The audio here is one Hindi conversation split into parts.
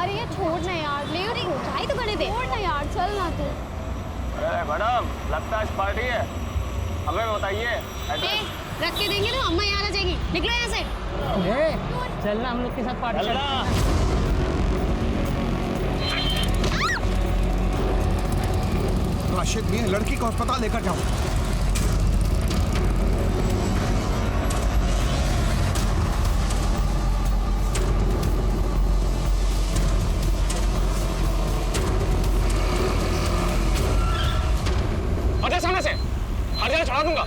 अरे ये छोड़ ना यार, ले रही हो चाय तो करने दे। छोड़ ना यार, चल ना तू। अरे मैडम, लगता है पार्टी है, हमें बताइए। रख के देंगे तो अम्मा यहाँ आ जाएगी। निकलो यहाँ से। चलना हम लोग के साथ पार्टी करना। राशिद मियां, लड़की को अस्पताल लेकर जाओ। हटो सामने से, हर जगह चढ़ा दूंगा।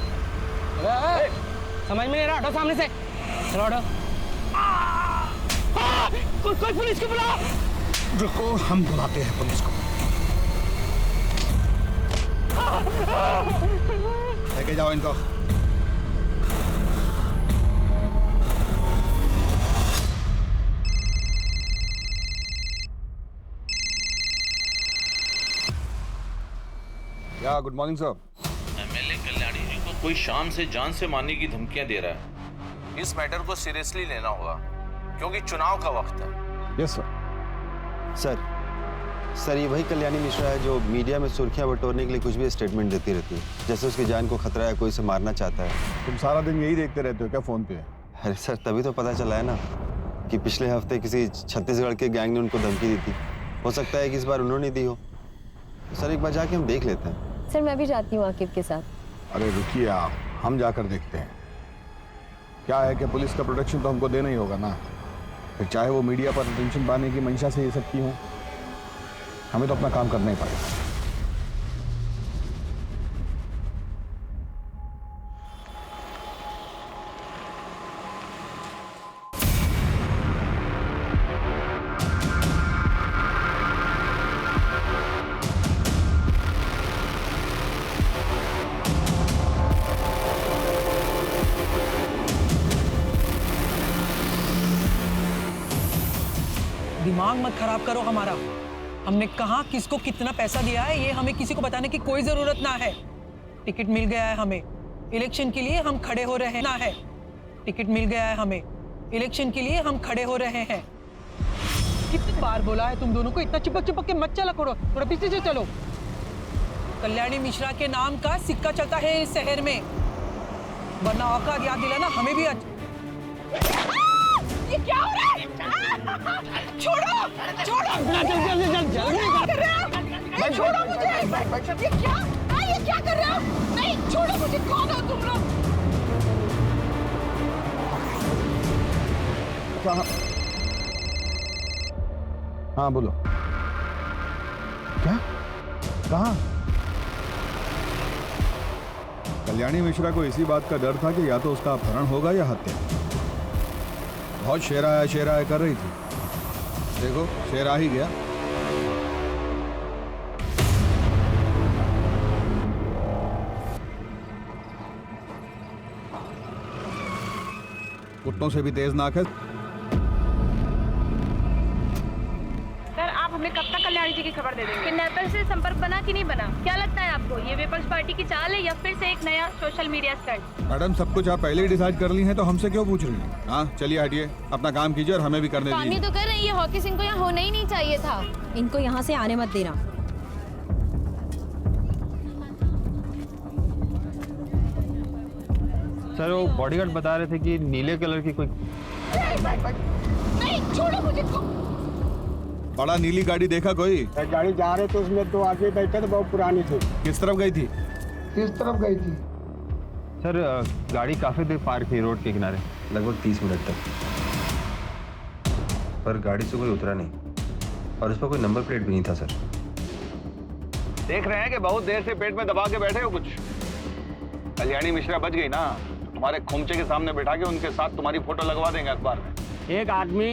समझ में नहीं रहा, हटो सामने से। चलो हटो। कोई पुलिस को बुलाओ। रुको, हम बुलाते हैं पुलिस को। लेके जाओ इनको। या good morning sir. MLA Kalyani ji को कोई शाम से जान से मारने की धमकियां दे रहा है। इस मैटर को सीरियसली लेना होगा क्योंकि चुनाव का वक्त है। Yes sir. सर ये वही कल्याणी मिश्रा है जो मीडिया में सुर्खियां बटोरने के लिए कुछ भी स्टेटमेंट देती रहती है, जैसे उसकी जान को खतरा है, कोई से मारना चाहता है। तुम सारा दिन यही देखते रहते हो क्या फोन पे? अरे सर, तभी तो पता चला है ना कि पिछले हफ्ते किसी छत्तीसगढ़ के गैंग ने उनको धमकी दी थी। हो सकता है कि इस बार उन्होंने दी हो। सर एक बार जाके हम देख लेते हैं। सर मैं भी जाती हूँ आकिब के साथ। अरे रुकिए आप, हम जाकर देखते हैं। क्या है कि पुलिस का प्रोटेक्शन तो हमको देना ही होगा ना, फिर चाहे वो मीडिया पर अटेंशन पाने की मंशा से ये सब की हो, हमें तो अपना काम करना ही पड़ेगा। दिमाग मत खराब करो हमारा। हमने कहा किसको कितना पैसा दिया है ये हमें किसी को बताने की कोई जरूरत ना है। टिकट मिल गया है हमें, इलेक्शन के लिए हम खड़े हो रहे हैं। टिकट मिल गया है हमें, इलेक्शन के लिए हम खड़े हो रहे हैं। कितनी बार बोला है तुम दोनों को इतना चिपक चिपक के मत चला करो, थोड़ा पीछे से चलो। कल्याणी मिश्रा के नाम का सिक्का चलता है इस शहर में, वरना औकात याद दिलाना हमें भी। ये क्या हो रहा है? छोड़ो, छोड़ो, छोड़ो मुझे। ये क्या? ये क्या कर रहे हो? नहीं, छोड़ो मुझे। कौन हो तुम लोग? हाँ बोलो। क्या? कहाँ? कल्याणी मिश्रा को इसी बात का डर था कि या तो उसका अपहरण होगा या हत्या। बहुत शेरा है कर रही थी। देखो शेर आ ही गया। कुत्तों से भी तेज नाक है। सर आप हमें कब तक कल्याणी जी की खबर दे देंगे? किडनैपर से संपर्क बना कि नहीं बना? क्या लगता है आपको, ये विपक्ष पार्टी की चाल है या फिर से एक नया सोशल मीडिया स्टंट? मैडम सब कुछ आप पहले ही डिसाइड कर ली हैं तो हमसे क्यों पूछ रही हैं? हाँ चलिए हटिए, अपना काम कीजिए और हमें भी करने दीजिए। काम तो कर रही है, हॉकी सिंह को यहाँ होना ही नहीं चाहिए था। इनको यहाँ से आने मत देना। सर वो बॉडीगार्ड बता रहे थे कि नीले कलर की कोई। नहीं, छोड़ो मुझे। बड़ा नीली गाड़ी देखा कोई? गाड़ी जा रहे थे उसमें दो आदमी बैठे थे, बहुत पुरानी थी। किस तरफ गई थी? किस तरफ गई थी? सर गाड़ी काफी देर पार्क थी रोड के किनारे, लगभग 30 मिनट तक, पर गाड़ी से कोई उतरा नहीं और उस पर कोई नंबर प्लेट भी नहीं था। सर देख रहे हैं कि बहुत देर से पेट में दबा के बैठे हो कुछ। कल्याणी मिश्रा बच गई ना, तुम्हारे खोमचे के सामने बैठा के उनके साथ तुम्हारी फोटो लगवा देंगे अखबार में। एक आदमी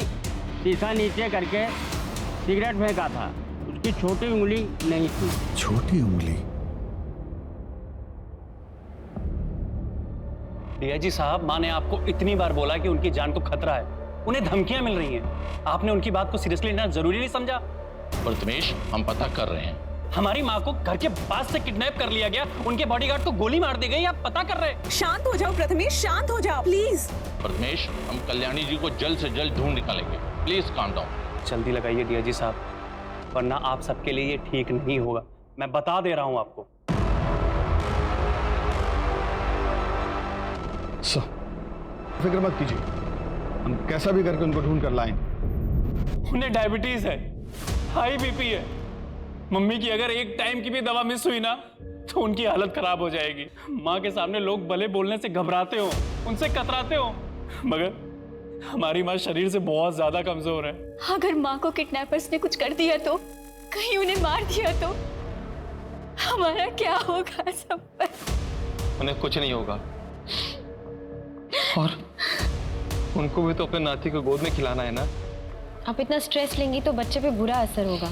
शीशा नीचे करके सिगरेट फेंका था, उसकी छोटी उंगली नहीं थी। छोटी उंगली? डीआईजी साहब, माँ ने आपको इतनी बार बोला कि उनकी जान को खतरा है, उन्हें धमकियां मिल रही हैं। आपने उनकी बात को सीरियसली लेना जरूरी नहीं समझा? प्रथमेश, हम पता कर रहे हैं। हमारी माँ को घर के पास से किडनैप कर लिया गया, उनके बॉडीगार्ड को गोली मार दी गई, आप पता कर रहे हैं? शांत हो जाओ प्रथमेश, शांत हो जाओ प्लीज। प्रथमेश, हम कल्याणी जी को जल्द से जल्द ढूंढ निकालेंगे। Please calm down. जल्दी लगाइए दिया जी साहब, वरना आप सबके लिए ये ठीक नहीं होगा। मैं बता दे रहा हूं आपको। फिक्र मत कीजिए, हम कैसा भी करके उनको ढूंढ कर लाएंगे। उन्हें डायबिटीज है, हाई बीपी है। मम्मी की अगर एक टाइम की भी दवा मिस हुई ना तो उनकी हालत खराब हो जाएगी। माँ के सामने लोग भले बोलने से घबराते हो, उनसे कतराते हो, मगर हमारी माँ शरीर से बहुत ज्यादा कमजोर है। अगर माँ को किडनैपर्स ने कुछ कर दिया तो, कहीं उन्हें मार दिया तो हमारा क्या होगा सब पर? उन्हें कुछ नहीं होगा, और उनको भी तो अपने नाती को गोद में खिलाना है ना। आप इतना स्ट्रेस लेंगी तो बच्चे पे बुरा असर होगा।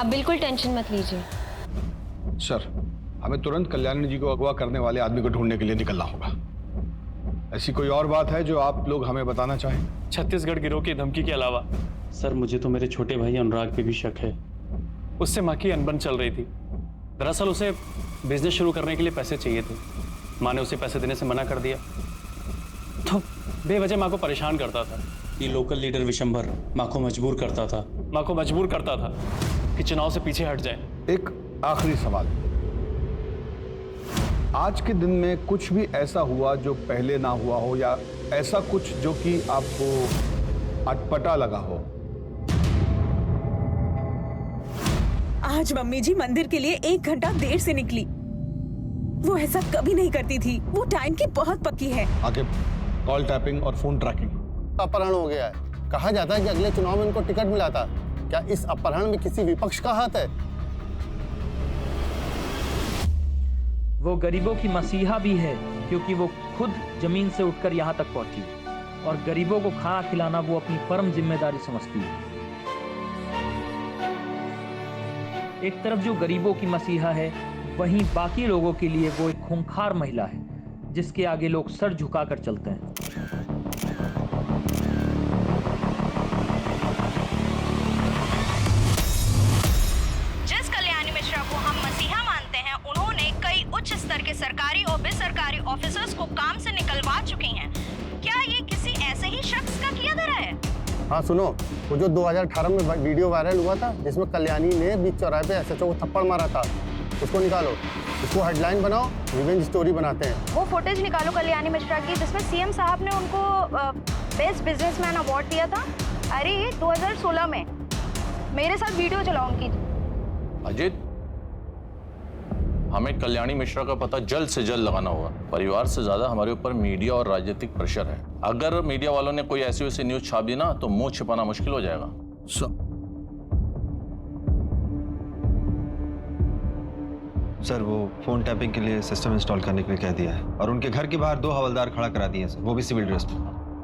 अब बिल्कुल टेंशन मत लीजिए। सर, हमें तुरंत कल्याणी जी को अगवा करने वाले आदमी को ढूंढने के लिए निकलना होगा। ऐसी कोई और बात है जो आप लोग हमें बताना चाहें? छत्तीसगढ़ गिरोह की धमकी के अलावा सर, मुझे तो मेरे छोटे भाई अनुराग पे भी शक है। उससे माँ की अनबन चल रही थी। दरअसल उसे बिजनेस शुरू करने के लिए पैसे चाहिए थे। माँ ने उसे पैसे देने से मना कर दिया, तो बेवजह माँ को परेशान करता था। ये लोकल लीडर विशंभर माँ को मजबूर करता था कि चुनाव से पीछे हट जाए। एक आखिरी सवाल, आज के दिन में कुछ भी ऐसा हुआ जो पहले ना हुआ हो, या ऐसा कुछ जो कि आपको अटपटा लगा हो? आज मम्मी जी मंदिर के लिए 1 घंटा देर से निकली। वो ऐसा कभी नहीं करती थी। वो टाइम की बहुत पक्की है। आगे कॉल टैपिंग और फोन ट्रैकिंग। अपहरण हो गया है। कहा जाता है कि अगले चुनाव में उनको टिकट मिला था। क्या इस अपहरण में किसी विपक्ष का हाथ है? वो गरीबों की मसीहा भी है, क्योंकि वो खुद जमीन से उठकर यहाँ तक पहुंची, और गरीबों को खाना खिलाना वो अपनी परम जिम्मेदारी समझती है। एक तरफ जो गरीबों की मसीहा है, वहीं बाकी लोगों के लिए वो एक खूंखार महिला है, जिसके आगे लोग सर झुकाकर चलते हैं। जिस कल्याणी मिश्रा को हम मसीहा मानते हैं, उन्होंने कई उच्च स्तर के सरकारी और बेसरकारी ऑफिसर्स को काम से निकलवा चुकी हैं। क्या ये किसी ऐसे ही शख्स का किया धरा है? हाँ सुनो, वो जो 2018 में वीडियो वायरल हुआ था जिसमें कल्याणी ने बीच चौराहे पे एसएचओ को थप्पड़ मारा था, उसको निकालो, उसको हेडलाइन बनाओ, रिवेंज स्टोरी बनाते हैं। वो फुटेज निकालो कल्याणी मिश्रा की जिसमें सीएम साहब ने उनको बेस्ट बिजनेसमैन अवार्ड दिया था। अरे 2016 में मेरे साथ वीडियो चलाओ उनकी। अजीत, हमें कल्याणी मिश्रा का पता जल्द से जल्द लगाना होगा। परिवार से ज्यादा हमारे ऊपर मीडिया और राजनीतिक प्रेशर है। अगर मीडिया वालों ने कोई ऐसी वैसी न्यूज छाप दी ना तो मुंह छिपाना मुश्किल हो जाएगा। सर, वो फोन टैपिंग के लिए सिस्टम इंस्टॉल करने के लिए कह दिया है, और उनके घर के बाहर 2 हवलदार खड़ा करा दिए सर, वो भी सिविल ड्रेस में,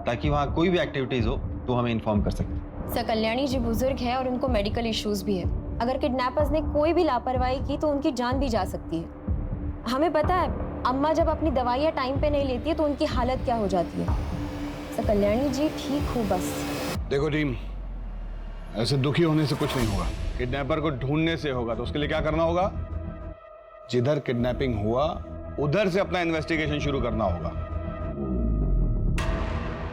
ताकि वहाँ कोई भी एक्टिविटीज हो तो हमें इन्फॉर्म कर सकें। सर, कल्याणी जी बुजुर्ग है और उनको मेडिकल इश्यूज भी है। अगर किडनैपर्स ने कोई भी लापरवाही की तो उनकी जान भी जा सकती है। हमें पता है, अम्मा जब अपनी दवाइयाँ टाइम पे नहीं लेती है तो उनकी हालत क्या हो जाती है। सर, कल्याणी जी ठीक हो बस। देखो टीम, ऐसे दुखी होने से कुछ नहीं होगा। किडनैपर को ढूंढने से होगा। तो उसके लिए क्या करना होगा? जिधर किडनैपिंग हुआ उधर से अपना इन्वेस्टिगेशन शुरू करना होगा।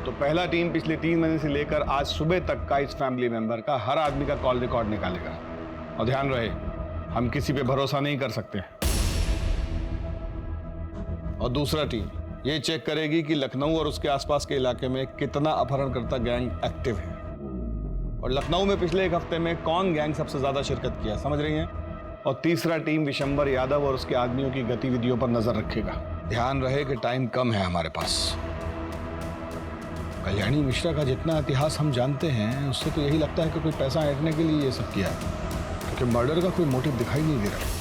तो पहला टीम पिछले 3 महीने से लेकर आज सुबह तक का इस फैमिली मेंबर का हर आदमी का कॉल रिकॉर्ड निकालेगा। और ध्यान रहे, हम किसी पे भरोसा नहीं कर सकते। और दूसरा टीम ये चेक करेगी कि लखनऊ और उसके आसपास के इलाके में कितना अपहरणकर्ता गैंग एक्टिव है, और लखनऊ में पिछले 1 हफ्ते में कौन गैंग सबसे ज्यादा शिरकत किया, समझ रही हैं? और तीसरा टीम विशंबर यादव और उसके आदमियों की गतिविधियों पर नजर रखेगा। ध्यान रहे कि टाइम कम है हमारे पास। कल्याणी मिश्रा का जितना इतिहास हम जानते हैं उससे तो यही लगता है कि कोई पैसा ऐंठने के लिए ये सब किया है, क्योंकि मर्डर का कोई मोटिव दिखाई नहीं दे रहा।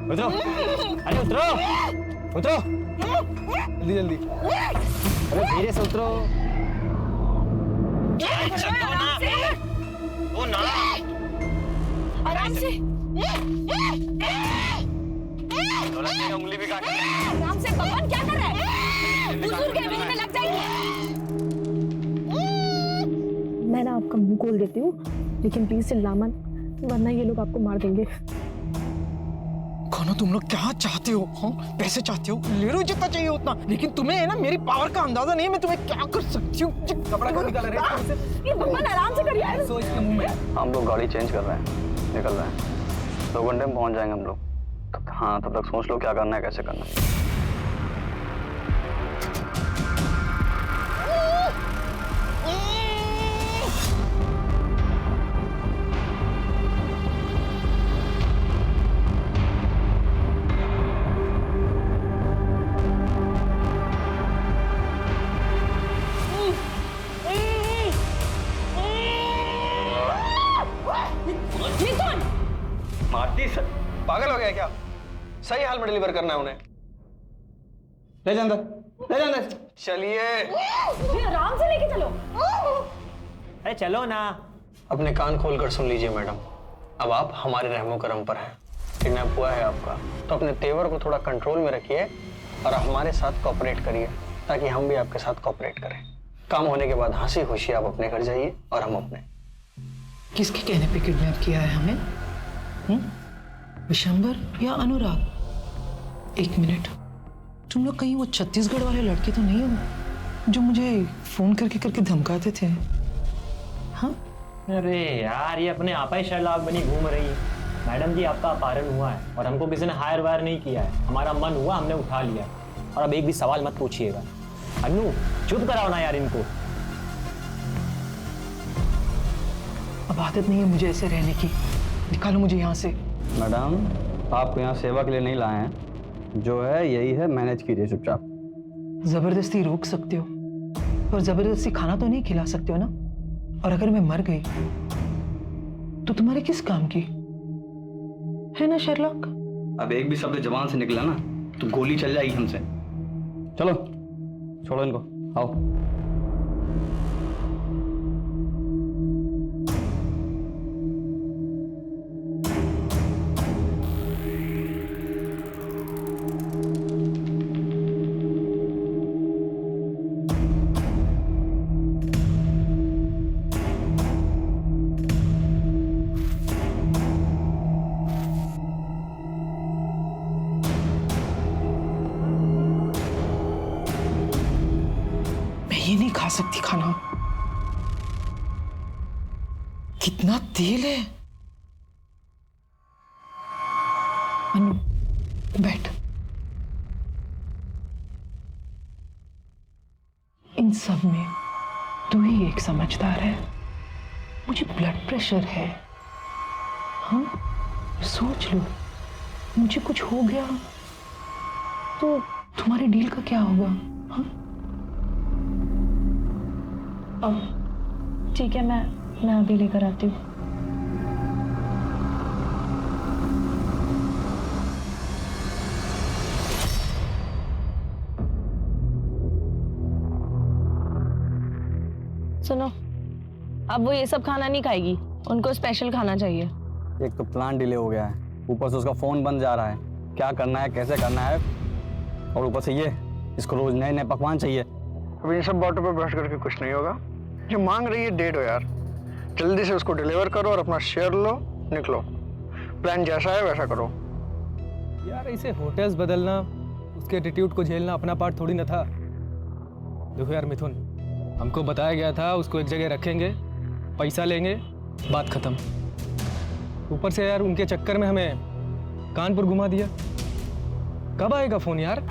उतरो, अरे उतरो, उतरो, जल्दी जल्दी, अरे धीरे से उतरो। वो ना आराम से। उंगली भी काट। आराम से, भगवान क्या कर रहा है? बुजुर्ग है, में लग जाएगी। मैं ना आपका मुंह खोल देती हूँ, लेकिन प्लीज चिल्ला मत। वरना ये लोग आपको मार देंगे। कौन हो तुम लोग? क्या चाहते हो? हाँ, पैसे चाहते हो? ले लो जितना चाहिए उतना, लेकिन तुम्हें है ना मेरी पावर का अंदाजा नहीं है मैं तुम्हें क्या कर सकती हूँ। कपड़ा क्यों निकाल रहे हैं? ये भगवान आराम से करिए। सो इसके मुंह में हम लोग गाड़ी चेंज कर रहे हैं, निकल रहे हैं। 2 घंटे में पहुंच जाएंगे हम लोग। हाँ, तब तक सोच लो क्या करना है, कैसे करना है। पागल हो गया क्या? सही हाल में डिलीवर करना है उन्हें। ले जा अंदर, ले जा अंदर। चलिए आराम से लेके चलो। अरे चलो ना। अपने कान खोल कर सुन लीजिए मैडम, अब आप हमारे रहमो करम पर हैं। किडनैप हुआ है आपका, तो अपने तेवर को थोड़ा कंट्रोल में रखिए और हमारे साथ कोऑपरेट करिए, ताकि हम भी आपके साथ कोऑपरेट करें। काम होने के बाद हंसी खुशी आप अपने घर जाइए और हम अपने। किसके कहने पे किडनैप किया है हमें? विशंबर या अनुराग? एक मिनट, तुम लोग कहीं वो छत्तीसगढ़ वाले लड़के तो नहीं हो जो मुझे फोन करके करके धमकाते थे? हाँ? अरे यार, ये अपने आप ही शर्लाक बनी घूम रही है। मैडम जी, आपका अपहरण हुआ है और हमको किसी ने हायर वायर नहीं किया है। हमारा मन हुआ, हमने उठा लिया। और अब एक भी सवाल मत पूछिएगा। अन्नू, चुप कराओ ना यार इनको। अब आदत नहीं है मुझे ऐसे रहने की, निकालो मुझे यहाँ से। मैडम, आपको यहाँ सेवा के लिए नहीं लाए हैं, जो है यही है, मैनेज कीजिए चुपचाप। जबरदस्ती रोक सकते हो पर जबरदस्ती खाना तो नहीं खिला सकते हो ना। और अगर मैं मर गई तो तुम्हारे किस काम की है ना शेरलॉक? अब एक भी शब्द जबान से निकला ना तो गोली चल जाएगी हमसे। चलो छोड़ो इनको, आओ। ये नहीं खा सकती खाना, कितना तेल है। अनु, बैठ। इन सब में तू ही एक समझदार है। मुझे ब्लड प्रेशर है। हाँ, सोच लो, मुझे कुछ हो गया तो तुम्हारे डील का क्या होगा? हाँ, ठीक है, मैं अभी लेकर आती हूँ। सुनो, अब वो ये सब खाना नहीं खाएगी, उनको स्पेशल खाना चाहिए। एक तो प्लान डिले हो गया है, ऊपर से उसका फोन बंद जा रहा है। क्या करना है, कैसे करना है, और ऊपर से ये इसको रोज नए नए पकवान चाहिए। अब इन सब बातों पे बहस करके कुछ नहीं होगा। जो मांग रही है दे दो यार, जल्दी से उसको डिलीवर करो और अपना शेयर लो, निकलो। प्लान जैसा है वैसा करो। यार इसे होटल्स बदलना, उसके एटीट्यूड को झेलना अपना पार्ट थोड़ी ना था। देखो यार मिथुन, हमको बताया गया था उसको एक जगह रखेंगे, पैसा लेंगे, बात खत्म। ऊपर से यार उनके चक्कर में हमें कानपुर घुमा दिया। कब आएगा फोन यार?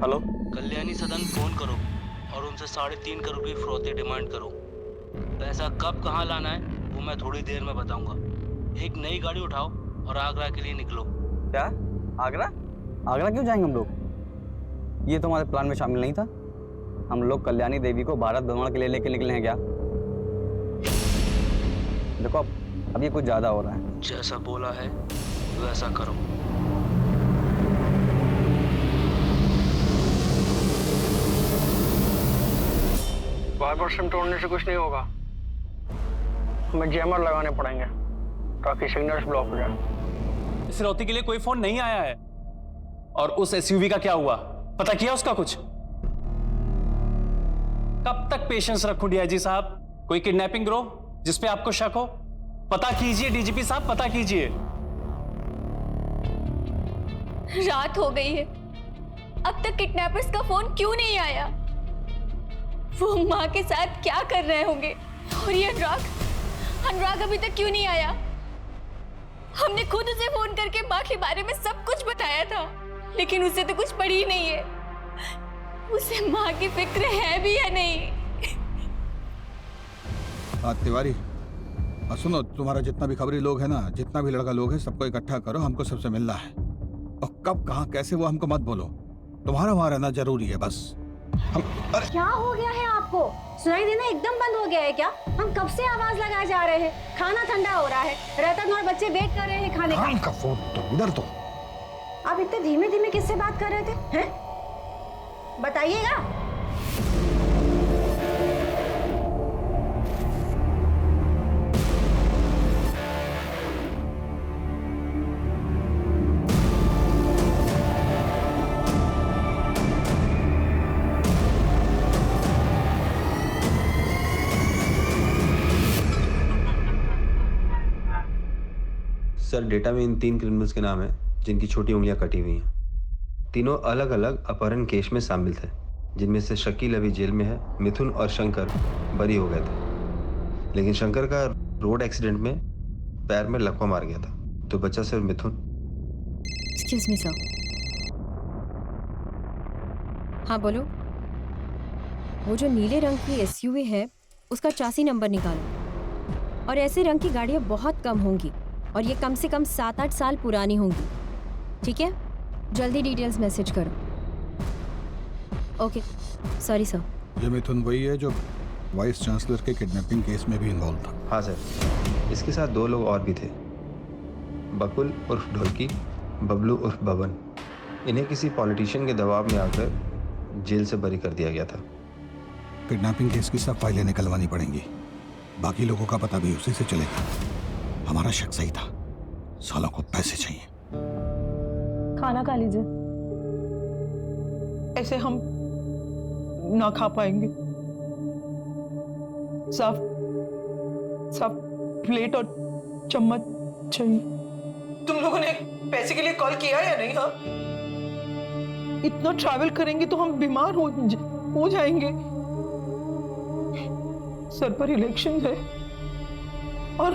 हेलो, कल्याणी सदन फोन करो और उनसे 3.5 करोड़ की फिरौती डिमांड करो। पैसा कब कहाँ लाना है वो मैं थोड़ी देर में बताऊंगा। एक नई गाड़ी उठाओ और आगरा के लिए निकलो। क्या आगरा? आगरा क्यों जाएंगे हम लोग? ये तो हमारे प्लान में शामिल नहीं था। हम लोग कल्याणी देवी को भारत भ्रमण के लिए लेके निकले हैं क्या? देखो अब ये कुछ ज्यादा हो रहा है। जैसा बोला है वैसा करो। वाइपर सिम तोड़ने से कुछ नहीं होगा, हमें जैमर लगाने पड़ेंगे ताकि सिग्नल्स ब्लॉक हो जाए। इस फिरौती के लिए कोई फोन नहीं आया है। और उस एसयूवी का क्या हुआ, पता किया उसका कुछ? कब तक पेशेंस रखूं डीआईजी साहब? कोई किडनैपिंग ग्रोह जिसपे आपको शक हो? पता कीजिए डीजीपी साहब, पता कीजिए। रात हो गई है, अब तक किडनैपर्स का फोन क्यों नहीं आया? वो माँ के साथ क्या कर रहे होंगे? और ये अनुराग अभी तक क्यों नहीं आया? हमने खुद उसे फोन करके माँ के बारे में सब कुछ बताया था, लेकिन उसे तो कुछ पड़ी ही नहीं है। उसे माँ की फिक्र है भी या नहीं? तिवारी, सुनो, तुम्हारा जितना भी खबरी लोग है ना, जितना भी लड़का लोग है, सबको इकट्ठा करो, हमको सबसे मिलना है। और कब, कहाँ, कैसे, वो हमको मत बोलो। तुम्हारा वहां रहना जरूरी है बस। क्या हो गया है आपको? सुनाई देना एकदम बंद हो गया है क्या? हम कब से आवाज लगाए जा रहे हैं, खाना ठंडा हो रहा है, रतन और बच्चे वेट कर रहे हैं खाने का। फोन तो इधर तो। आप इतने धीमे धीमे किससे बात कर रहे थे? हैं? बताइएगा। सर, डेटा में इन 3 क्रिमिनल्स के नाम है जिनकी छोटी उंगलियां कटी हुई हैं। तीनों अलग अलग अपहरण केस में शामिल थे, जिनमें से शकील अभी जेल में है, मिथुन और शंकर बरी हो गए थे। लेकिन शंकर का रोड एक्सीडेंट में पैर में लकवा मार गया था, तो बचा सिर्फ मिथुन। Excuse me sir. हाँ बोलो। वो जो नीले रंग की एसयूवी है, उसका चासी नंबर निकालो। और ऐसे रंग की गाड़ियाँ बहुत कम होंगी, और ये कम से कम 7-8 साल पुरानी होंगी। ठीक है, जल्दी डिटेल्स मैसेज करो। Okay, sorry sir. ये मिथुन वही है जो वाइस चांसलर के किडनैपिंग केस में भी इन्वॉल्व था? हाँ सर, इसके साथ 2 लोग और भी थे, बकुल उर्फ ढोलकी, बबलू उर्फ बबन। इन्हें किसी पॉलिटिशियन के दबाव में आकर जेल से बरी कर दिया गया था। किडनैपिंग केस की सब फाइलें निकलवानी पड़ेंगी, बाकी लोगों का पता भी उसी से चलेगा। हमारा शक सही था, सालों को पैसे चाहिए। खाना खा लीजिए। ऐसे हम ना खा पाएंगे। साफ प्लेट और चम्मच चाहिए। तुम लोगों ने पैसे के लिए कॉल किया या नहीं? हाँ, इतना ट्रैवल करेंगे तो हम बीमार हो जाएंगे। सर पर इलेक्शन है और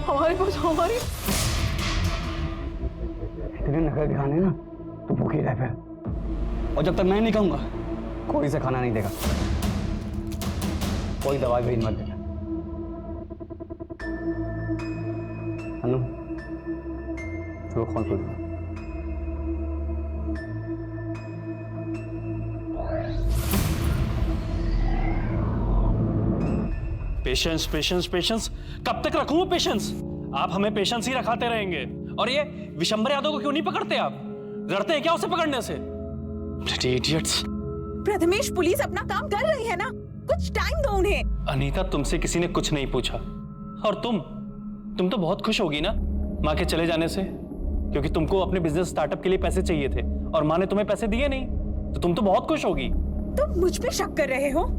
हमारे पास इतने नखरे दिखाने ना तो भूखी रह फिर। और जब तक मैं नहीं कहूंगा, कोई से खाना नहीं देगा, कोई दवाई भी मत देना। अनु, तो कौन खोल? पेशेंस पेशेंस पेशेंस, कब तक रखूं पेशेंस? आप हमें पेशेंस ही रखाते रहेंगे। और ये विशंबर यादव को क्यों नहीं पकड़ते आप? डरते हैं क्या उसे पकड़ने से? इडियट्स। प्रथमेश, पुलिस अपना काम कर रही है ना, कुछ टाइम दो उन्हें। अनीता, तुमसे किसी ने कुछ नहीं पूछा। और तुम तो बहुत खुश होगी ना माँ के चले जाने से, क्योंकि तुमको अपने बिजनेस स्टार्टअप के लिए पैसे चाहिए थे और माँ ने तुम्हें पैसे दिए नहीं, तो तुम तो बहुत खुश होगी। तुम मुझ पे शक कर रहे हो?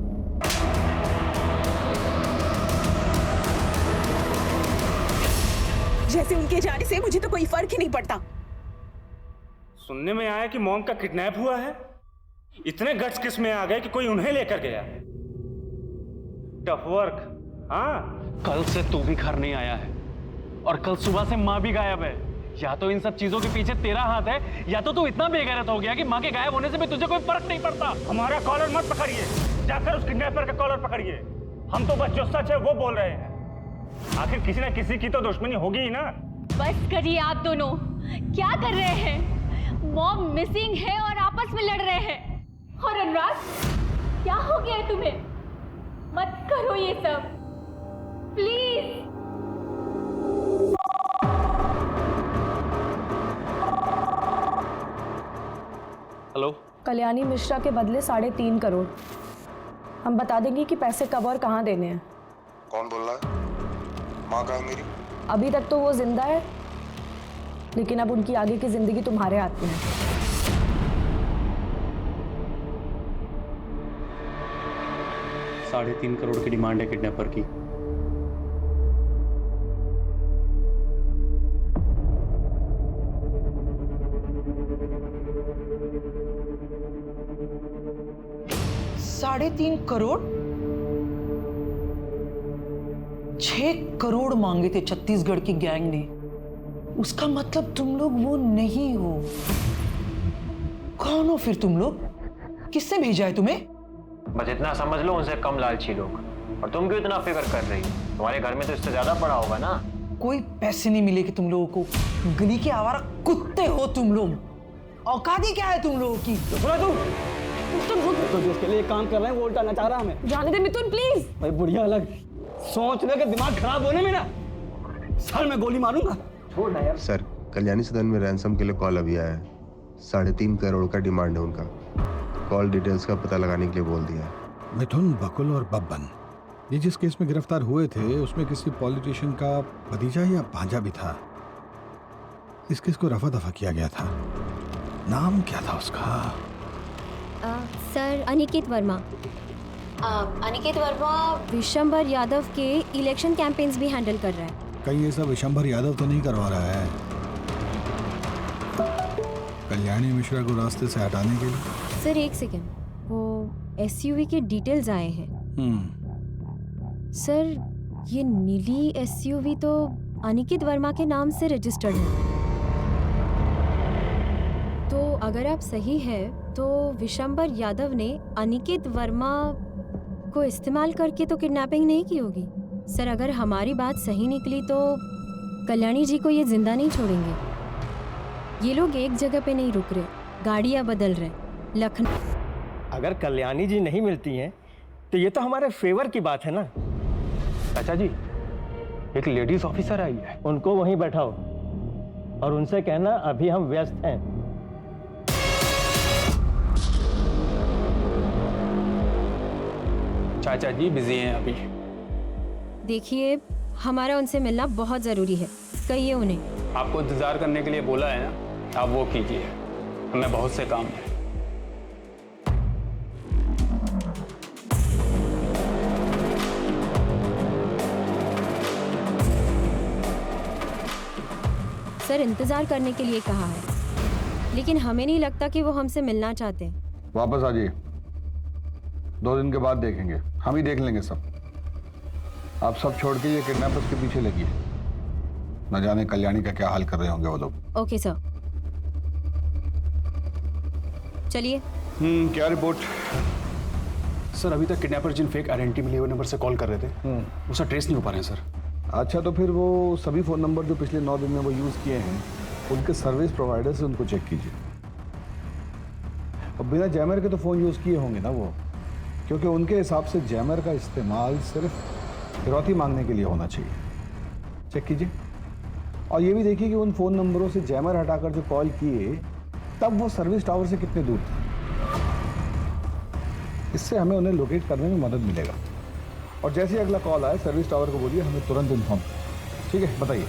जैसे उनके जाने से मुझे तो कोई फर्क ही नहीं पड़ता। सुनने में आया कि मॉम का किडनैप हुआ है। इतने गट्स किस में आ गए कि कोई उन्हें लेकर गया। Tough work. हाँ, कल से तू भी घर नहीं आया है और कल सुबह से माँ भी गायब है। या तो इन सब चीजों के पीछे तेरा हाथ है, या तो तू इतना बेगैरत हो गया कि माँ के गायब होने से भी तुझे कोई फर्क नहीं पड़ता। हमारा कॉलर मत पकड़िए, जाकर उस किडनैपर का कॉलर पकड़िए। हम तो बस जो सच है वो बोल रहे हैं। आखिर किसी ना किसी की तो दुश्मनी होगी ही ना। बस करिए आप दोनों, क्या कर रहे हैं? मॉम मिसिंग है और आपस में लड़ रहे हैं। और अनुराग, क्या हो गया है तुम्हें? मत करो ये सब, प्लीज। हेलो, कल्याणी मिश्रा के बदले 3.5 करोड़। हम बता देंगे कि पैसे कब और कहाँ देने हैं। कौन बोल रहा है? माँ कहाँ है मेरी? अभी तक तो वो जिंदा है, लेकिन अब उनकी आगे की जिंदगी तुम्हारे हाथ में है। 3.5 करोड़ की डिमांड है किडनैपर की। साढ़े 3 करोड़? 6 करोड़ मांगे थे छत्तीसगढ़ की गैंग ने। उसका मतलब तुम लोग वो नहीं हो। कौन हो फिर तुम लोग? किसने भेजा है तुम्हें? बस इतना समझ लो, उनसे कम लालची लोग। और तुम क्यों इतना फिक्र कर रही हो? तुम्हारे घर में तो इससे ज्यादा पड़ा होगा ना। कोई पैसे नहीं मिलेगे तुम लोगों को। गली के आवारा कुत्ते हो तुम लोग। औकात ही क्या है तुम लोगों की? तो जिसके लिए काम कर रहे हैं वो उल्टाना चाह रहा हमें। जाने दे मिथुन प्लीज। भाई बुढ़िया अलग सोचने के दिमाग खराब होने में ना सर में गोली मारूंगा। छोड़ ना यार। सर, कल्याणी सदन में रैंसम के लिए कॉल अभी आया है। 3.5 करोड़ का डिमांड है उनका। कॉल डिटेल्स का पता लगाने के लिए बोल दिया है। मिथुन, बकुल और बब्बन, ये जिस केस में गिरफ्तार हुए थे उसमें किसी पॉलिटिशियन का भतीजा या भांजा भी था। इस केस को रफा दफा किया गया था। नाम क्या था उसका? सर अनिकेत वर्मा। अनिकेत वर्मा विशंबर यादव के इलेक्शन कैंपेन्स भी हैंडल कर रहा है। कहीं ये सब विशंबर यादव तो नहीं करवा रहा है कल्याणी मिश्रा को रास्ते से हटाने के लिए? सर एक सेकेंड, वो एसयूवी के डिटेल्स आए हैं। सर ये नीली एसयूवी तो अनिकेत वर्मा के नाम से रजिस्टर्ड है। तो अगर आप सही है तो विशंबर यादव ने अनिकेत वर्मा को इस्तेमाल करके तो किडनैपिंग नहीं की होगी। सर अगर हमारी बात सही निकली तो कल्याणी जी को ये जिंदा नहीं छोड़ेंगे। ये लोग एक जगह पे नहीं रुक रहे, गाड़ियाँ बदल रहे। लखनऊ अगर कल्याणी जी नहीं मिलती हैं तो ये तो हमारे फेवर की बात है ना। चाचा जी, एक लेडीज ऑफिसर आई है, उनको वहीं बैठाओ और उनसे कहना अभी हम व्यस्त हैं। चाचा जी बिजी हैं अभी। देखिए हमारा उनसे मिलना बहुत जरूरी है, कहिए उन्हें। आपको इंतजार करने के लिए बोला है ना, आप वो कीजिए, हमें बहुत से काम है। सर इंतजार करने के लिए कहा है, लेकिन हमें नहीं लगता कि वो हमसे मिलना चाहते हैं। वापस आ जाइए, 2 दिन के बाद देखेंगे, हम ही देख लेंगे सब। आप सब छोड़ के ये किडनैपर्स के पीछे लगी है। न जाने कल्याणी का क्या हाल कर रहे होंगे वो लोग। ओके सर, चलिए। क्या रिपोर्ट? सर अभी तक किडनैपर जिन फेक आइडेंटिटी मिले हुए नंबर से कॉल कर रहे थे वो सर ट्रेस नहीं हो पा रहे हैं सर। अच्छा, तो फिर वो सभी फ़ोन नंबर जो पिछले 9 दिन में वो यूज़ किए हैं उनके सर्विस प्रोवाइडर से उनको चेक कीजिए। अब बिना जैमर के तो फ़ोन यूज़ किए होंगे ना वो, क्योंकि उनके हिसाब से जैमर का इस्तेमाल सिर्फ फिरौती मांगने के लिए होना चाहिए। चेक कीजिए और ये भी देखिए कि उन फ़ोन नंबरों से जैमर हटाकर जो कॉल किए तब वो सर्विस टावर से कितने दूर थे। इससे हमें उन्हें लोकेट करने में मदद मिलेगा। और जैसे ही अगला कॉल आए सर्विस टावर को बोलिए हमें तुरंत इन्फॉर्म। ठीक है, बताइए।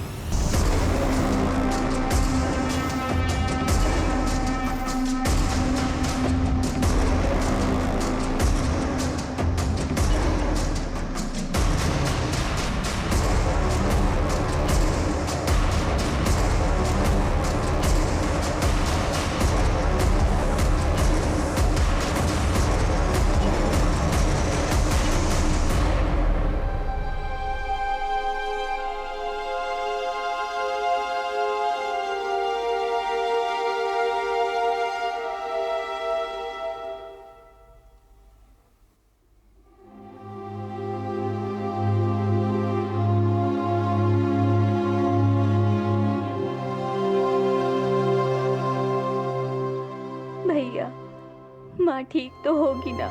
भैया माँ ठीक तो होगी ना?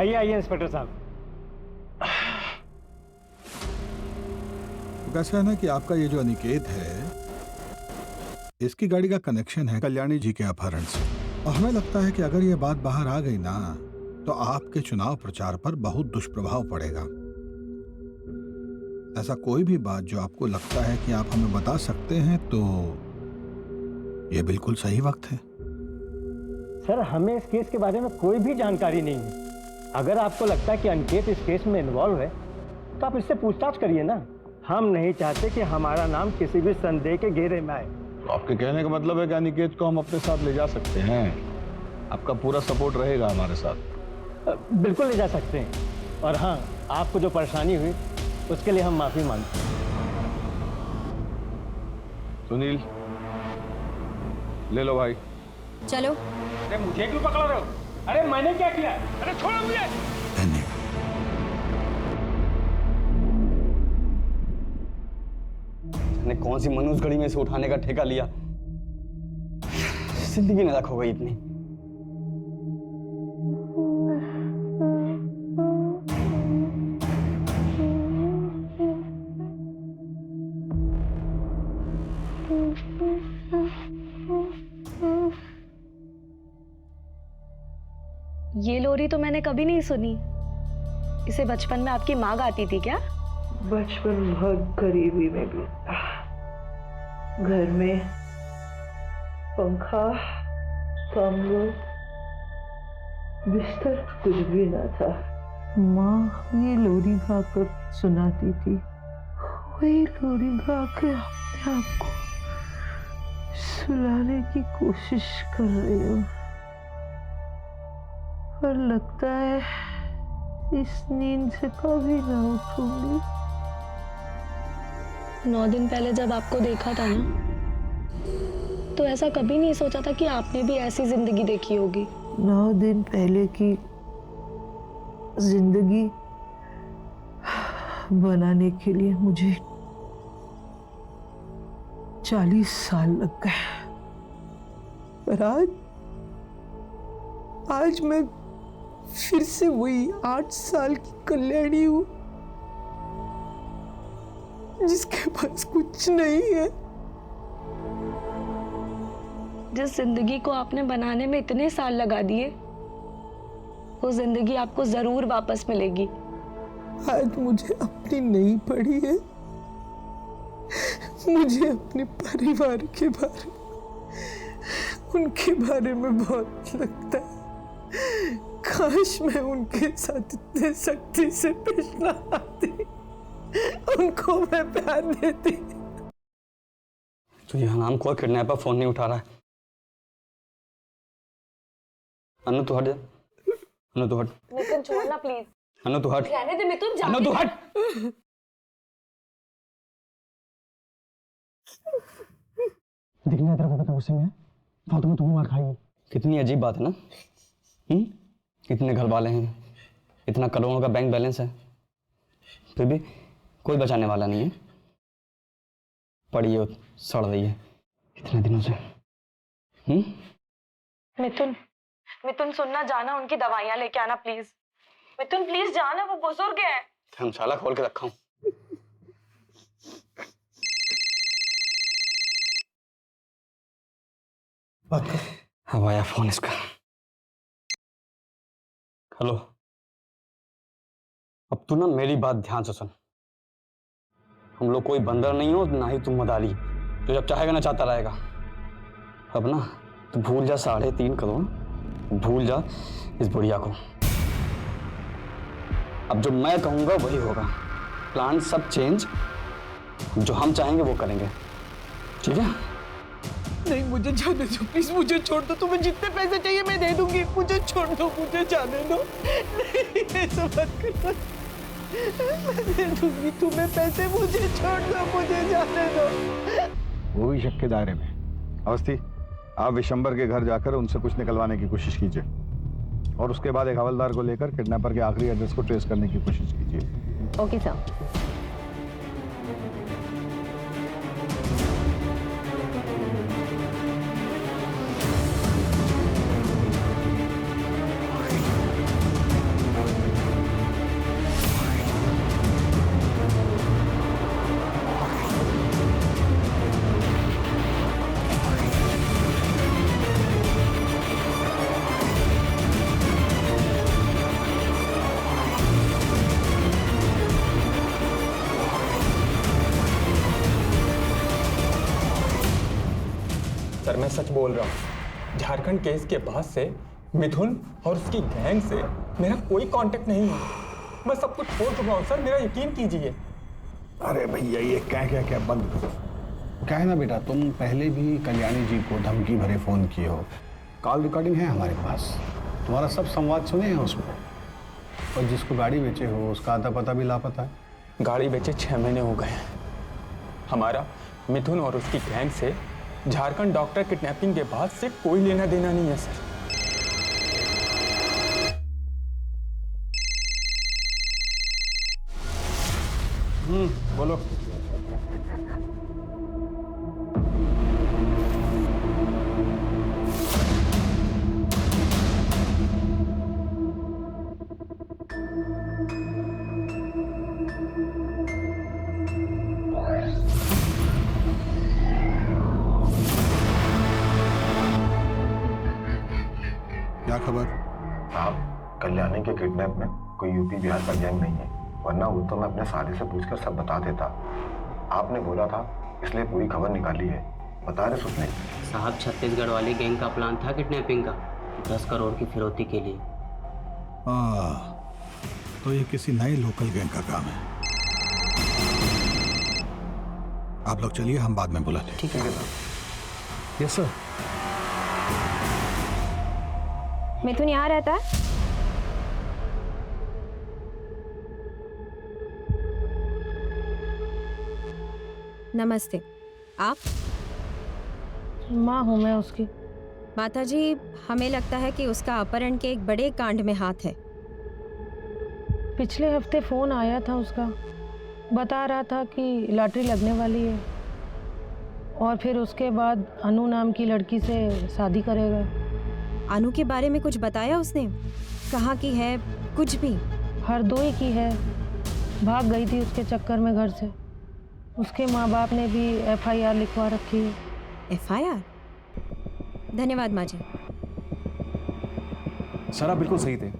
आइए आइए इंस्पेक्टर साहब। कैसा है ना कि आपका ये जो अनिकेत है, इसकी गाड़ी का कनेक्शन है कल्याणी जी के अपहरण से, और हमें लगता है कि अगर ये बात बाहर आ गई ना तो आपके चुनाव प्रचार पर बहुत दुष्प्रभाव पड़ेगा। ऐसा कोई भी बात जो आपको लगता है कि आप हमें बता सकते हैं तो ये बिल्कुल सही वक्त है। सर, हमें इस केस के बारे में कोई भी जानकारी नहीं है। अगर आपको लगता है कि अनिकेत इस केस में इन्वॉल्व है तो आप इससे पूछताछ करिए ना। हम नहीं चाहते कि हमारा नाम किसी भी संदेह के घेरे में आए। आपके कहने का मतलब है कि अनिकेत को हम अपने साथ ले जा सकते हैं? आपका पूरा सपोर्ट रहेगा हमारे साथ? बिल्कुल ले जा सकते हैं। और हाँ, आपको जो परेशानी हुई उसके लिए हम माफी मांगते हैं। सुनील, ले लो भाई। चलो। अरे मुझे क्यों पकड़ रहे हो? अरे मैंने क्या किया? अरे छोड़ो मुझे। मैंने कौन सी मनुष्य घड़ी में से उठाने का ठेका लिया, जिंदगी नरक हो गई इतनी। ये लोरी तो मैंने कभी नहीं सुनी। इसे बचपन में आपकी माँ गाती थी क्या? बचपन बहुत गरीबी में बीता। घर में पंखा, कमरा, बिस्तर कुछ भी ना था। माँ ये लोरी गाकर सुनाती थी। वही लोरी गाकर अपने आप को सुलाने की कोशिश कर रही हूँ, पर लगता है इस नींद से कभी ना उठूंगी। 9 दिन पहले जब आपको देखा था ना, तो ऐसा कभी नहीं सोचा था कि आपने भी ऐसी जिंदगी देखी होगी। 9 दिन पहले की जिंदगी बनाने के लिए मुझे 40 साल लग गए, पर आज मैं फिर से वही 8 साल की कल्याणी हूं, जिसके पास कुछ नहीं है। जिस जिंदगी को आपने बनाने में इतने साल लगा दिए, वो जिंदगी आपको जरूर वापस मिलेगी। आज मुझे अपनी नहीं पड़ी है, मुझे अपने परिवार के बारे में, उनके बारे में बहुत लगता है। काश मैं उनके साथ इतने सख्ती से पेश ना आती, उनको मैं प्यार देती। तो यह नाम कोई किडनैपर फोन नहीं उठा रहा है। अनु तू हट जा। अनु तू हट। मिथुन छोड़ना प्लीज। अनु तू हट। रहने दे मिथुन, जाने अनु तू दे। हट। दिखने तेरे को पता गुस्से में है, फालतू में तुम्हें मार खाएगी। कितनी अजीब बात है ना। इतने घर वाले हैं, इतना करोड़ों का बैंक बैलेंस है, फिर भी कोई बचाने वाला नहीं है। पड़ी है, सड़ रही है इतने दिनों से। मिथुन, मिथुन सुनना, जाना उनकी दवाइयां लेके आना प्लीज। मिथुन प्लीज जाना, वो बुजुर्ग है। धर्मशाला खोल के रखा हूं। अब आया फोन इसका। हेलो, अब तू ना मेरी बात ध्यान से सुन। हम लोग कोई बंदर नहीं हो, ना ही तुम मदारी जो जब चाहेगा ना चाहता रहेगा। अब ना तू भूल जा 3.5 करोड़, भूल जा इस बुढ़िया को। अब जो मैं कहूंगा वही होगा। प्लान सब चेंज, जो हम चाहेंगे वो करेंगे, ठीक है? नहीं, मुझे जाने दो प्लीज, मुझे छोड़ दो। तुम्हें जितने पैसे चाहिए मैं दे दूंगी, मुझे छोड़ दो, मुझे जाने दो। नहीं, ऐसा मत करो, मैं दे दूंगी तुम्हें पैसे, मुझे छोड़ दो, मुझे जाने दो। वो भी शक के दायरे में। अवस्थी, आप विशंबर के घर जाकर उनसे कुछ निकलवाने की कोशिश कीजिए, और उसके बाद एक हवलदार को लेकर किडनैपर के आखिरी एड्रेस को ट्रेस करने की कोशिश कीजिए। Okay sir. सर मैं सच बोल रहा हूँ। झारखंड केस के बाद से मिथुन और उसकी गैंग से मेरा कोई कांटेक्ट नहीं है। मैं सब कुछ छोड़ चुका हूँ सर, मेरा यकीन कीजिए। अरे भैया ये क्या बंद करो। क्या है ना बेटा, तुम पहले भी कल्याणी जी को धमकी भरे फोन किए हो। कॉल रिकॉर्डिंग है हमारे पास, तुम्हारा सब संवाद सुने हैं उसमें। और जिसको गाड़ी बेचे हो उसका आता पता भी लापता है। गाड़ी बेचे 6 महीने हो गए हैं। हमारा मिथुन और उसकी गैंग से झारखंड डॉक्टर किडनैपिंग के बाद से कोई लेना देना नहीं है सर। बोलो। क्या खबर? साहब, कल्याणी के किडनैप में कोई यूपी बिहार का गैंग नहीं है, वरना वो तो मैं अपने साले से पूछकर सब बता देता। आपने बोला था इसलिए पूरी खबर निकाली है। बता रहे सुनने साहब, छत्तीसगढ़ वाली गैंग का प्लान था किडनैपिंग का 10 करोड़ की फिरौती के लिए। तो ये किसी नए लोकल गैंग का काम है। आप लोग चलिए, हम बाद में बुलाते हैं। ठीक है। Yes sir. मिथुन यहाँ रहता है? नमस्ते। आप? माँ हूँ मैं उसकी। माता जी, हमें लगता है कि उसका अपहरण के एक बड़े कांड में हाथ है। पिछले हफ्ते फ़ोन आया था उसका, बता रहा था कि लॉटरी लगने वाली है और फिर उसके बाद अनु नाम की लड़की से शादी करेगा। अनु के बारे में कुछ बताया उसने? कहाँ की है? कुछ भी? हरदोई की है, भाग गई थी उसके चक्कर में घर से। उसके माँ बाप ने भी FIR लिखवा रखी है। FIR? धन्यवाद माँ जी। सर आप बिल्कुल सही थे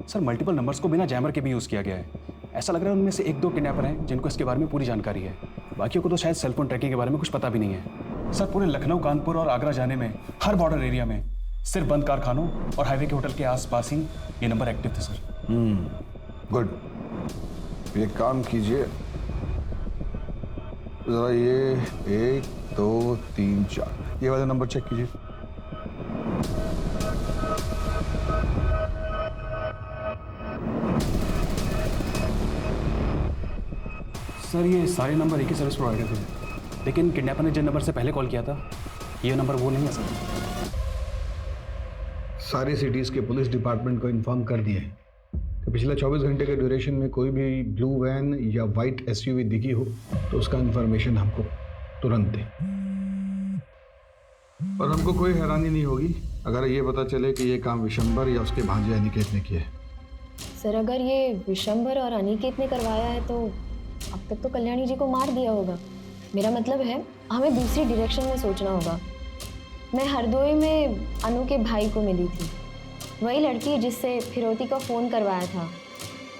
सर, मल्टीपल नंबर्स को बिना जैमर के भी यूज़ किया गया है। ऐसा लग रहा है उनमें से 1-2 किडनैपर हैं जिनको इसके बारे में पूरी जानकारी है, बाकियों को तो शायद सेलफोन ट्रैकिंग के बारे में कुछ पता भी नहीं है। सर पूरे लखनऊ, कानपुर और आगरा जाने में हर बॉर्डर एरिया में सिर्फ बंद कारखानों और हाईवे के होटल के आसपास ही ये नंबर एक्टिव थे सर। गुड। ये काम कीजिए जरा, ये 1 2 3 4 ये वाला नंबर चेक कीजिए। सर ये सारे नंबर एक ही सर्विस प्रोवाइडर थे, लेकिन किडनैपर ने जिन नंबर से पहले कॉल किया था ये नंबर वो नहीं है सर। सारे सिटीज़ के पुलिस डिपार्टमेंट को इन्फॉर्म कर दिए कि पिछले 24 घंटे के ड्यूरेशन में कोई भी ब्लू वैन या वाइट SUV दिखी हो तो उसका इन्फॉर्मेशन हमको तुरंत दें। और हमको कोई हैरानी नहीं होगी अगर ये पता चले कि ये काम विशंबर या उसके भांजे अनिकेत ने किया है। सर, अगर ये विशंबर और अनिकेत ने करवाया है तो अब तक तो कल्याणी जी को मार दिया होगा। मेरा मतलब है हमें दूसरी डायरेक्शन में सोचना होगा। मैं हरदोई में अनु के भाई को मिली थी, वही लड़की जिससे फिरौती का फ़ोन करवाया था।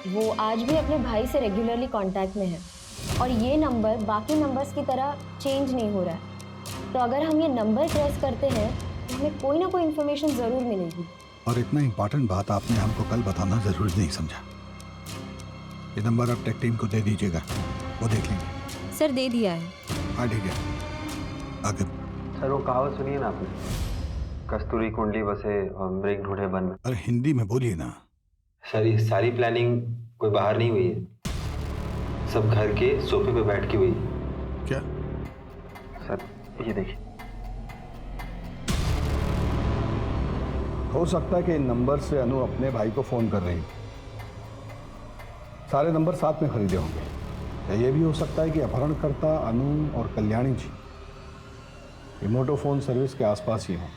वो आज भी अपने भाई से रेगुलरली कांटेक्ट में है और ये नंबर बाकी नंबर्स की तरह चेंज नहीं हो रहा है। तो अगर हम ये नंबर ट्रेस करते हैं तो हमें कोई ना कोई इन्फॉर्मेशन ज़रूर मिलेगी। और इतना इम्पोर्टेंट बात आपने हमको कल बताना ज़रूरी नहीं समझा। ये नंबर आप टेक टीम को दे दीजिएगा, वो देख लेंगे। सर दे दिया है। हाँ ठीक है, आगे। सर वो कहावत सुनिए ना आपने, कस्तूरी कुंडली बसे और मृग ढूंढे वन में। अरे हिंदी में बोलिए ना। सर ये सारी प्लानिंग कोई बाहर नहीं हुई है, सब घर के सोफे पे बैठ के हुई। क्या? सर ये देखिए। हो सकता है कि इन नंबर से अनु अपने भाई को फोन कर रही। सारे नंबर साथ में खरीदे होंगे, या ये भी हो सकता है कि अपहरणकर्ता अनु और कल्याणी जी रिमोटो फोन सर्विस के आसपास ही हों।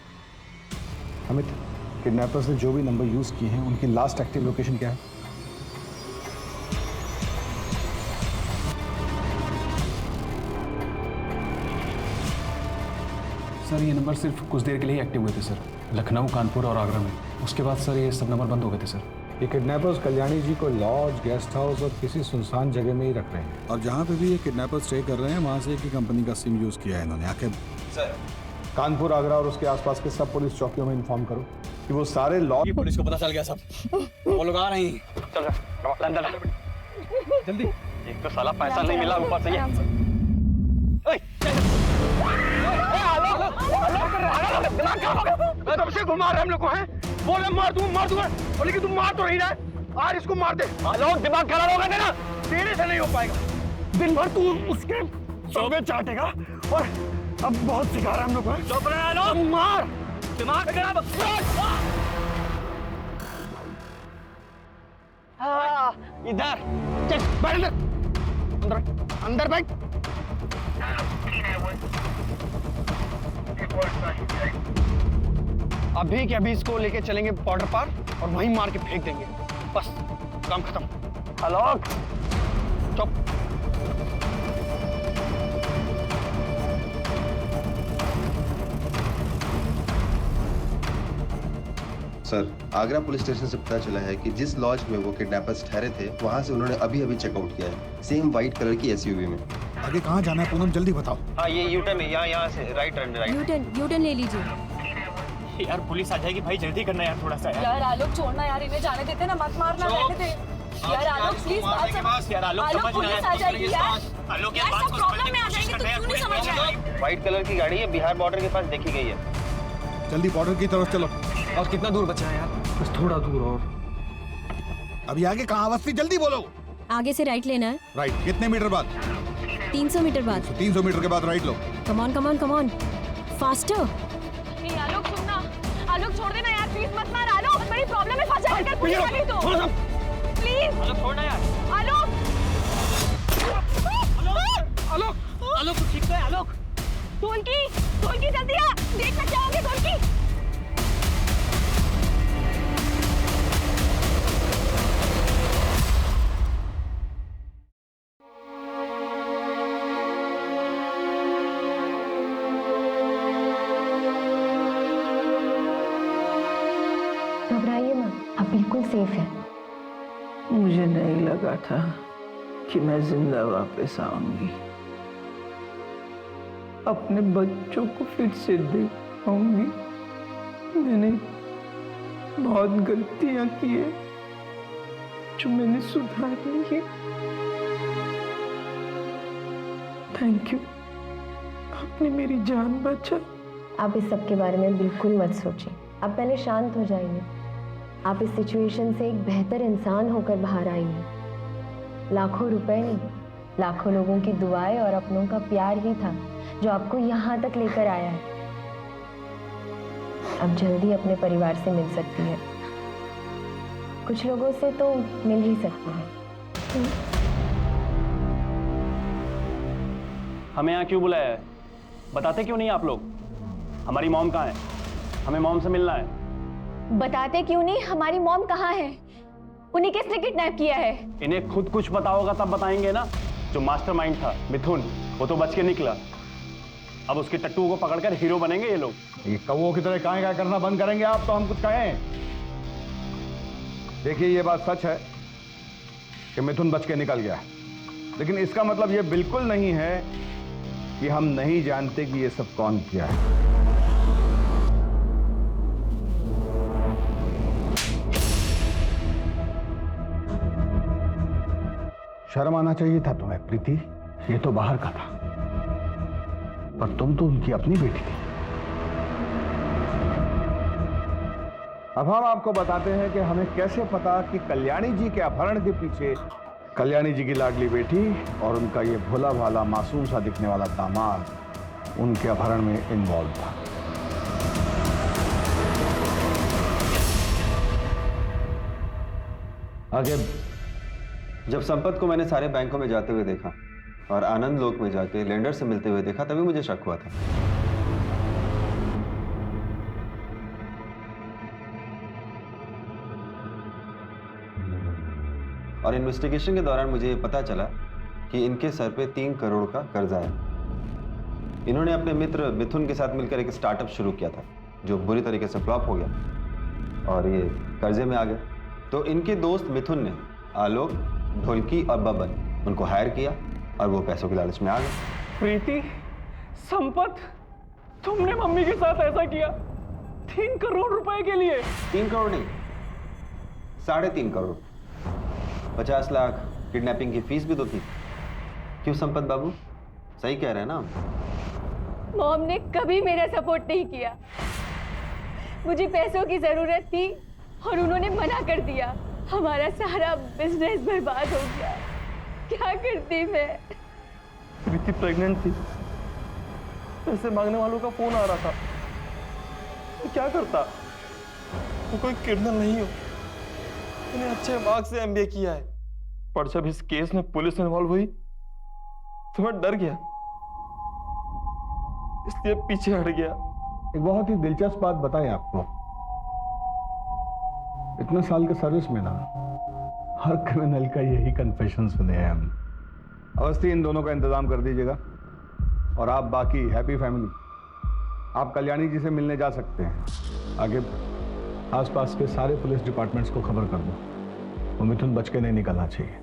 अमित, किडनैपर्स ने जो भी नंबर यूज किए हैं उनकी लास्ट एक्टिव लोकेशन क्या है? सर ये नंबर सिर्फ कुछ देर के लिए एक्टिव हुए थे सर, लखनऊ, कानपुर और आगरा में। उसके बाद सर ये सब नंबर बंद हो गए थे सर। ये किडनैपर्स कल्याणी जी को लॉज, गेस्ट हाउस और किसी सुनसान जगह में ही रख रहे हैं। और जहाँ पे भी ये किडनैपर्स स्टे कर रहे हैं वहाँ से एक ही कंपनी का सिम यूज़ किया है इन्होंने। आके सर कानपुर, आगरा और उसके आसपास के सब पुलिस चौकियों में इन्फॉर्म करो कि वो सारे लॉ। पुलिस को पता चल गया सब, वो लोग आ रहे हैं। चल अंदर जल्दी। एक तो साला पैसा नहीं मिला, ऊपर से ये। तब से घुमा रहे हम लोग को हैं। बोले मार दूंगा, बोले कि तुम मार तो नहीं रहा है। आज इसको मार दे। लोग दिमाग खराब होगा तेरा, तेरे से नहीं हो पाएगा। दिन भर तू उसके सौगे चाटेगा और अब बहुत सिखा रहा है हम लोग को। चुप रहे लोग, मार दिमाग खराब। इधर चल, बैठ अंदर, अंदर बैठ। अभी के अभी इसको लेके चलेंगे बॉर्डर पार और वहीं मार के फेंक देंगे। बस काम खत्म। हेलो, चुप। सर, आगरा पुलिस स्टेशन से पता चला है कि जिस लॉज में वो किडनैपर्स ठहरे थे वहां से उन्होंने अभी अभी चेकआउट किया है, सेम व्हाइट कलर की एसयूवी में। आगे कहाँ जाना है पूनम, जल्दी बताओ। हाँ, ये यूटर्न है, यहाँ से राइट टर्न, राइट। यूटर्न ले लीजिए। यार पुलिस आ जाएगी भाई, जल्दी करना यार थोड़ा सा। यार आलोक छोड़ना यार, इन्हें जाने देते ना, मत मारना, रहने दे। यार आलोक प्लीज बात समझ। यार आलोक पुलिस आ जाएगी यार। आलोक यार सब प्रॉब्लम में आ जाएंगे, तू क्यों नहीं समझ रहा है? व्हाइट कलर की गाड़ी है, बिहार बॉर्डर के पास देखी गई है। जल्दी बॉर्डर की तरफ चलो। और कितना दूर बचा है यार? बस थोड़ा दूर और। अभी आगे कहाँ अवस्थी, जल्दी बोलो। आगे से राइट लेना है। राइट कितने मीटर बाद? 300 मीटर बाद। 300 मीटर के बाद right low. Come on faster. नहीं आलोक सुनना, आलोक छोड़ देना यार, प्लीज मत मार आलोक, बड़ी प्रॉब्लम में फंस जाएगा पुलिस वाली तो। प्लीज आलोक छोड़ना यार। आलोक आलोक आलोक ठीक है आलोक। ढोलकी जल्दी आ, देखना क्या हो गया ढोलकी। घबराइए मत, अब बिल्कुल सेफ है। मुझे नहीं लगा था कि मैं जिंदा वापस आऊंगी, अपने बच्चों को फिर से देख पाऊंगी। मैंने बहुत गलतियां की है जो मैंने सुधार ली है। थैंक यू, आपने मेरी जान बचाई। आप इस सब के बारे में बिल्कुल मत सोचिए, आप पहले शांत हो जाइए। आप इस सिचुएशन से एक बेहतर इंसान होकर बाहर आइए। लाखों रुपए नहीं, लाखों लोगों की दुआएं और अपनों का प्यार ही था जो आपको यहाँ तक लेकर आया है। अब जल्दी अपने परिवार से मिल सकती है, कुछ लोगों से तो मिल ही सकती है। हमें यहाँ क्यों बुलाया है? बताते क्यों नहीं आप लोग? हमारी मॉम कहाँ है? हमें मॉम से मिलना है। बताते क्यों नहीं हमारी मॉम कहाँ है? उन्हें किसने किडनैप किया है? इन्हें खुद कुछ पता होगा तब बताएंगे ना। जो मास्टरमाइंड था मिथुन, वो तो बच के निकला। अब उसके टट्टू को पकड़कर हीरो बनेंगे ये लोग। ये कौवों की तरह काहे का करना बंद करेंगे आप तो हम कुछ कहें। देखिए ये बात सच है कि मिथुन बच के निकल गया, लेकिन इसका मतलब ये बिल्कुल नहीं है कि हम नहीं जानते कि ये सब कौन किया है। शर्म आना चाहिए था तुम्हें प्रीति, ये तो बाहर का था, पर तुम तो उनकी अपनी बेटी थी। अब हम आपको बताते हैं कि हमें कैसे पता कि कल्याणी जी के अपहरण के पीछे कल्याणी जी की लाडली बेटी और उनका ये भोला भाला मासूम सा दिखने वाला दामाद उनके अपहरण में इन्वॉल्व था। आगे जब संपत को मैंने सारे बैंकों में जाते हुए देखा और आनंद लोक में जाके लेंडर से मिलते हुए देखा, तभी मुझे शक हुआ था। और इन्वेस्टिगेशन के दौरान मुझे पता चला कि इनके सर पे 3 करोड़ का कर्जा है। इन्होंने अपने मित्र मिथुन के साथ मिलकर एक स्टार्टअप शुरू किया था जो बुरी तरीके से फ्लॉप हो गया और ये कर्जे में आ गया। तो इनके दोस्त मिथुन ने आलोक, ढोलकी और बबन उनको हायर किया और वो पैसों के लालच में आ गए। प्रीति, संपत, तुमने मम्मी के साथ ऐसा किया 3 करोड़ रुपए के लिए? 3 करोड़ नहीं, 3.5 करोड़। 50 लाख किडनैपिंग की फीस भी तो थी। क्यों संपत बाबू, सही कह रहे हैं ना? मॉम ने कभी मेरा सपोर्ट नहीं किया। मुझे पैसों की जरूरत थी और उन्होंने मना कर दिया। हमारा सारा बिजनेस बर्बाद हो गया। क्या करती मैं? प्रीति प्रेग्नेंट थी, पैसे मांगने वालों का फोन आ रहा था। तो क्या करता? तो कोई क्रिमिनल नहीं हो, मैंने अच्छे मार्क्स से MBA किया है, पर जब इस केस में पुलिस इन्वॉल्व हुई तो मैं डर गया, इसलिए पीछे हट गया। एक बहुत ही दिलचस्प बात बताएं आपको। इतने साल के सर्विस में ना हर क्रिमिनल का यही कन्फेशन सुने हैं हम। अवस्थी, इन दोनों का इंतजाम कर दीजिएगा और आप बाकी हैप्पी फैमिली आप कल्याणी जी से मिलने जा सकते हैं। आगे आसपास के सारे पुलिस डिपार्टमेंट्स को खबर कर दो, वो मिथुन बच के नहीं निकलना चाहिए।